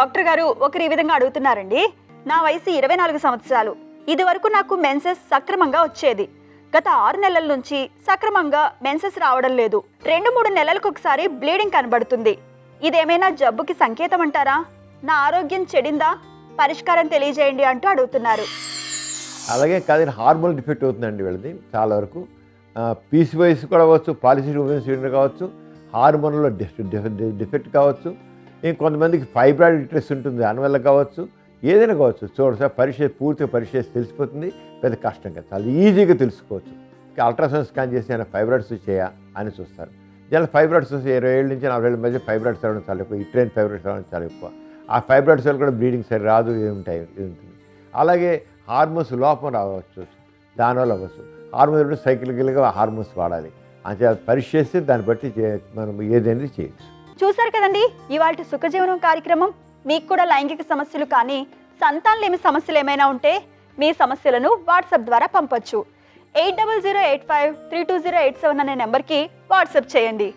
Doctor గారు ఒకరు ఈ విధంగా అడుగుతున్నారండి. నా వయసు 24 సంవత్సరాలు. ఇది వరకు నాకు మెన్సెస్ సక్రమంగా వచ్చేది. గత 6 నెలల నుంచి సక్రమంగా మెన్సెస్ రావడం లేదు. 2-3 నెలలకు ఒకసారి బ్లీడింగ్ కనబడుతుంది. ఇదేమైనా జబ్బుకి సంకేతం అంటారా? నా ఆరోగ్యం చెడిందా? పరిష్కారం తెలియజేయండి అంటూ అడుగుతున్నారు. అలాగే కాదని హార్మోన్ డిఫెక్ట్ అవుతుందండి వీళ్ళది చాలా వరకు. పీసీఓఎస్ కూడా అవ్వచ్చు, పాలిసిస్టిక్ ఓవేరియన్ సిండ్రోమ్ కావచ్చు, హార్మోన్లో డిఫెక్ట్ కావచ్చు, ఇంకొంతమందికి ఫైబ్రాయిడ్ స్ట్రెస్ ఉంటుంది దానివల్ల కావచ్చు, ఏదైనా కావచ్చు. చూడసారి పూర్తిగా పరీక్ష చేసి తెలిసిపోతుంది. పెద్ద కష్టం కదా, చాలా ఈజీగా తెలుసుకోవచ్చు. అల్ట్రాసౌండ్ స్కాన్ చేసి ఏమైనా ఫైబ్రాయిడ్స్ వచ్చాయా అని చూస్తారు. ఇలా ఫైబ్రాయిడ్స్ వస్తే 20 ఏళ్ళ నుంచి 40 ఏళ్ళ మధ్య ఫైబ్రాయిడ్స్ రావడం చాలా ఎక్కువ, ఇట్రైన్ ఫైబ్రాయిడ్స్ రావడం చాలా ఎక్కువ. ఆ ఫైబ్రాయిడ్స్ వల్ల కూడా బ్లీడింగ్ సరి రాదు, ఏముంటాయి ఉంటుంది. అలాగే హార్మోన్స్ లోపం రావచ్చు, దానివల్ల అవ్వచ్చు. హార్మోన్స్ సైకిల్గా హార్మోన్స్ వాడాలి. అంటే పరీక్ష చేస్తే దాన్ని బట్టి మనం ఏదైనా చేయొచ్చు. చూసారు కదండి ఇవాళ సుఖజీవనం కార్యక్రమం. మీకు కూడా లైంగిక సమస్యలు కానీ సంతానలేమి సమస్యలు ఏమైనా ఉంటే మీ సమస్యలను వాట్సాప్ ద్వారా పంపొచ్చు. 8008532087 అనే నెంబర్కి వాట్సాప్ చేయండి.